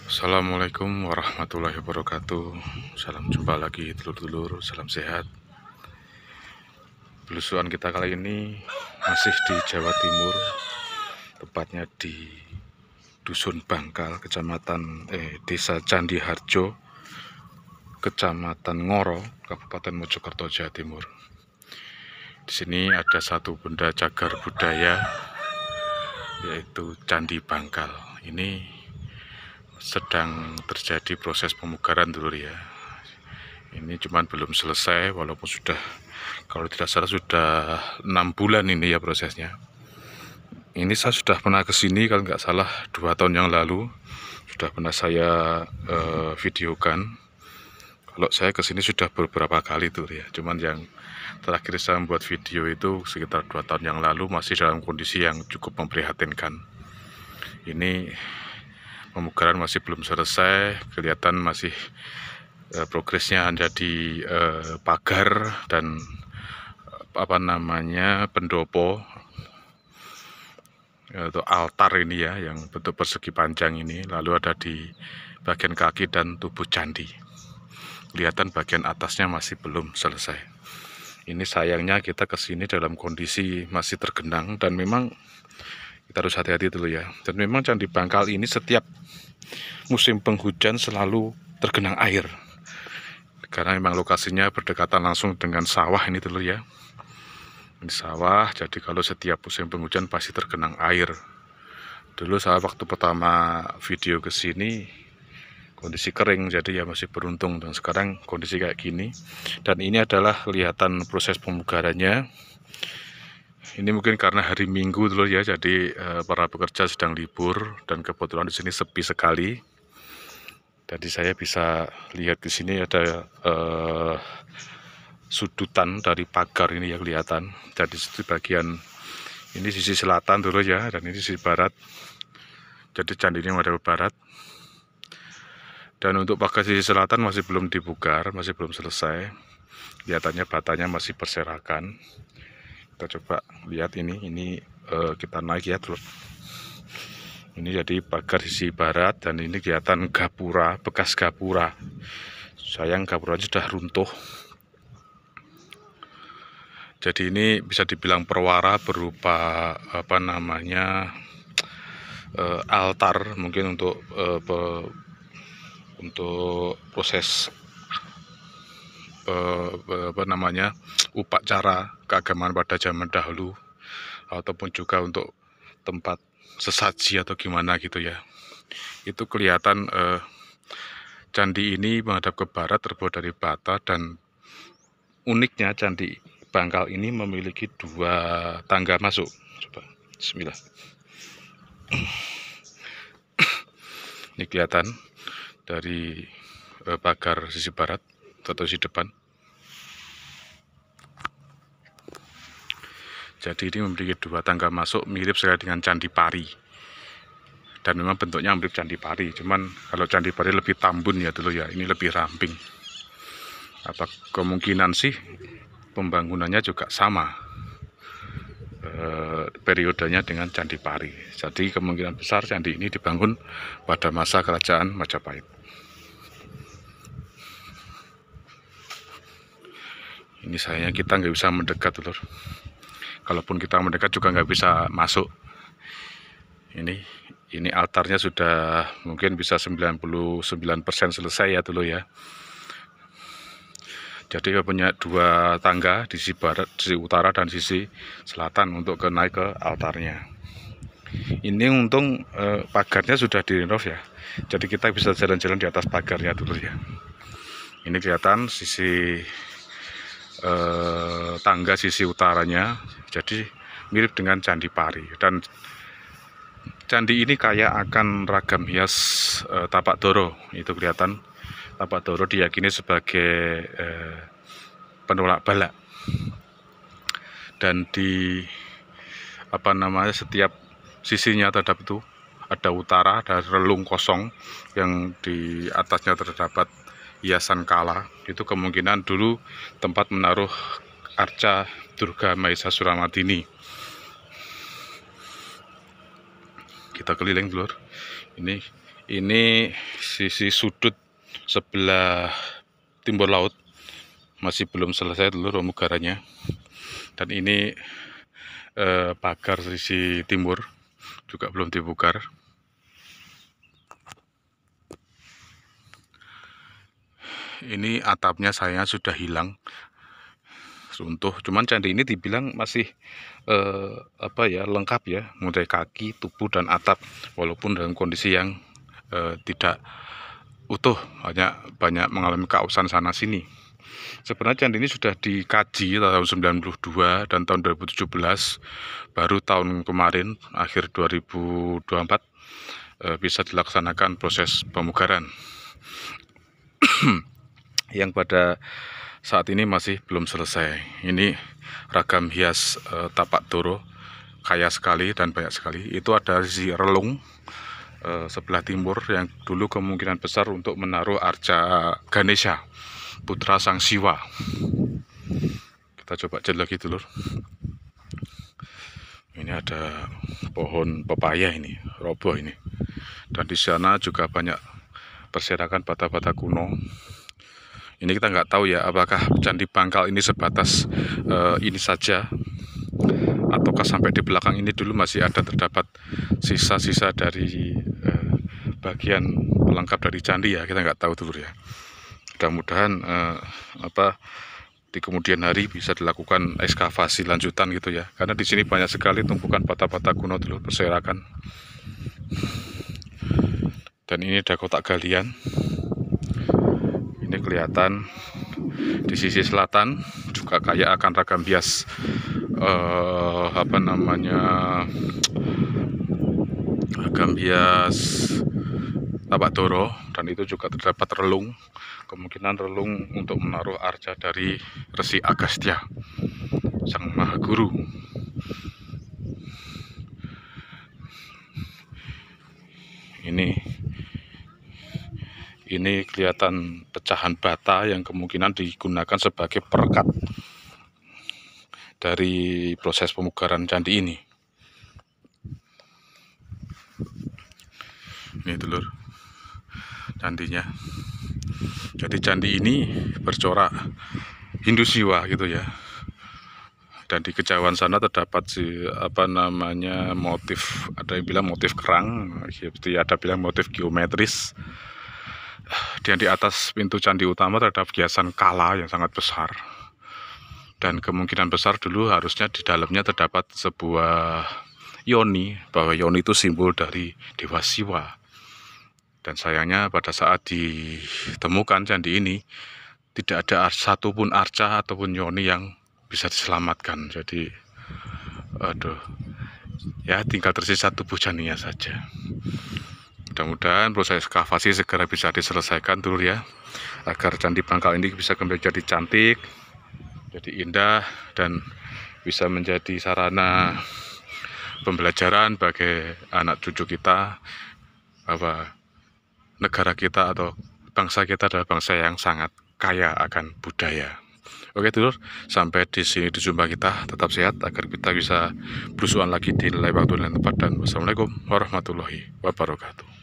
Assalamualaikum warahmatullahi wabarakatuh. Salam jumpa lagi telur-telur, salam sehat. Belusuan kita kali ini masih di Jawa Timur, tepatnya di Dusun Bangkal, Desa Candi Harjo, Kecamatan Ngoro, Kabupaten Mojokerto, Jawa Timur. Di sini ada satu benda cagar budaya, yaitu Candi Bangkal. Ini sedang terjadi proses pemugaran dulu ya. Ini cuman belum selesai, walaupun sudah, kalau tidak salah sudah 6 bulan ini ya prosesnya. Ini saya sudah pernah ke sini kalau nggak salah 2 tahun yang lalu, sudah pernah saya videokan. Kalau saya ke sini sudah beberapa kali tuh ya, cuman yang terakhir saya membuat video itu sekitar 2 tahun yang lalu, masih dalam kondisi yang cukup memprihatinkan. Ini pemugaran masih belum selesai, kelihatan masih progresnya hanya di pagar dan pendopo atau altar ini ya, yang bentuk persegi panjang ini. Lalu ada di bagian kaki dan tubuh candi. Kelihatan bagian atasnya masih belum selesai. Ini sayangnya kita kesini dalam kondisi masih tergenang, dan memang kita harus hati-hati dulu ya. Dan memang Candi Bangkal ini setiap musim penghujan selalu tergenang air, karena memang lokasinya berdekatan langsung dengan sawah ini dulu ya. Ini sawah, jadi kalau setiap musim penghujan pasti tergenang air. Dulu saya waktu pertama video ke sini kondisi kering, jadi ya masih beruntung, dan sekarang kondisi kayak gini. Dan ini adalah kelihatan proses pemugarannya. Ini mungkin karena hari Minggu dulu ya, jadi para pekerja sedang libur, dan kebetulan di sini sepi sekali. Jadi saya bisa lihat di sini ada sudutan dari pagar ini ya kelihatan. Jadi di bagian ini sisi selatan dulu ya, dan ini sisi barat. Jadi candi ini menghadap barat. Dan untuk pagar sisi selatan masih belum dibongkar, masih belum selesai. Kelihatannya batanya masih berserakan. Kita coba lihat ini kita naik ya dulu. Ini jadi pagar sisi barat, dan ini kelihatan gapura, bekas gapura. Sayang gapuranya sudah runtuh. Jadi ini bisa dibilang perwara berupa altar, mungkin untuk proses upacara keagamaan pada zaman dahulu, ataupun juga untuk tempat sesaji atau gimana gitu ya. Itu kelihatan candi ini menghadap ke barat, terbuat dari bata, dan uniknya Candi Bangkal ini memiliki 2 tangga masuk. Coba, bismillah. Ini kelihatan dari pagar sisi barat atau sisi depan. Jadi ini memiliki 2 tangga masuk, mirip sekali dengan Candi Pari. Dan memang bentuknya mirip Candi Pari, cuman kalau Candi Pari lebih tambun ya dulu ya, ini lebih ramping. Apa kemungkinan sih pembangunannya juga sama periodenya dengan Candi Pari. Jadi kemungkinan besar candi ini dibangun pada masa kerajaan Majapahit. Ini sayangnya kita nggak bisa mendekat, lur. Kalaupun kita mendekat juga nggak bisa masuk. Ini altarnya sudah mungkin bisa 99% selesai ya dulu ya. Jadi kita punya 2 tangga di sisi barat, sisi utara dan sisi selatan untuk naik ke altarnya. Ini untung pagarnya sudah direnov ya. Jadi kita bisa jalan-jalan di atas pagarnya dulu ya. Ini kelihatan sisi tangga sisi utaranya, jadi mirip dengan Candi Pari. Dan candi ini kaya akan ragam hias tapak doro. Itu kelihatan tapak doro diyakini sebagai penolak bala. Dan di setiap sisinya terhadap itu ada utara, ada relung kosong yang di atasnya terdapat hiasan kala. Itu kemungkinan dulu tempat menaruh arca Durga Mahesa Suramadini. Kita keliling dulu. Ini Ini sisi sudut sebelah timur laut masih belum selesai dulu romugaranya. Dan ini pagar sisi timur juga belum dibongkar. Ini atapnya sayangnya sudah hilang, runtuh. Cuman candi ini dibilang masih lengkap ya, mulai kaki, tubuh dan atap, walaupun dalam kondisi yang tidak utuh, banyak mengalami keausan sana sini. Sebenarnya candi ini sudah dikaji tahun 92 dan tahun 2017, baru tahun kemarin akhir 2024 bisa dilaksanakan proses pemugaran yang pada saat ini masih belum selesai. Ini ragam hias tapak toro kaya sekali dan banyak sekali. Itu ada sisi relung sebelah timur yang dulu kemungkinan besar untuk menaruh arca Ganesha, putra sang Siwa. Kita coba cek lagi dulur. Ini ada pohon pepaya ini, roboh ini. Dan di sana juga banyak berserakan bata-bata kuno. Ini kita nggak tahu ya, apakah Candi Bangkal ini sebatas ini saja, ataukah sampai di belakang ini dulu masih ada terdapat sisa-sisa dari bagian pelengkap dari candi ya, kita nggak tahu dulu ya. Mudah-mudahan di kemudian hari bisa dilakukan ekskavasi lanjutan gitu ya, karena di sini banyak sekali tumpukan bata-bata kuno dulu berserakan. Dan ini ada kotak galian. Ini kelihatan di sisi selatan juga kaya akan ragam hias ragam hias tapak toro, dan itu juga terdapat relung, kemungkinan relung untuk menaruh arca dari Resi Agastya, sang Maha Guru. Ini kelihatan pecahan bata yang kemungkinan digunakan sebagai perekat dari proses pemugaran candi ini. Ini dulur candinya. Jadi candi ini bercorak Hindu Siwa gitu ya. Dan di kejauhan sana terdapat motif, ada yang bilang motif kerang, ada bilang motif geometris. Dan di atas pintu candi utama terdapat hiasan kala yang sangat besar. Dan kemungkinan besar dulu harusnya di dalamnya terdapat sebuah yoni, bahwa yoni itu simbol dari Dewa Siwa. Dan sayangnya pada saat ditemukan candi ini tidak ada satupun arca ataupun yoni yang bisa diselamatkan. Jadi ya tinggal tersisa tubuh candinya saja. Mudah-mudahan proses ekskavasi segera bisa diselesaikan dulu ya, agar Candi Bangkal ini bisa kembali jadi cantik, jadi indah, dan bisa menjadi sarana pembelajaran bagi anak cucu kita bahwa negara kita atau bangsa kita adalah bangsa yang sangat kaya akan budaya. Oke dulur, sampai di sini di jumpa kita. Tetap sehat agar kita bisa berusuhan lagi di lain waktu dan tempat. Dan wassalamualaikum warahmatullahi wabarakatuh.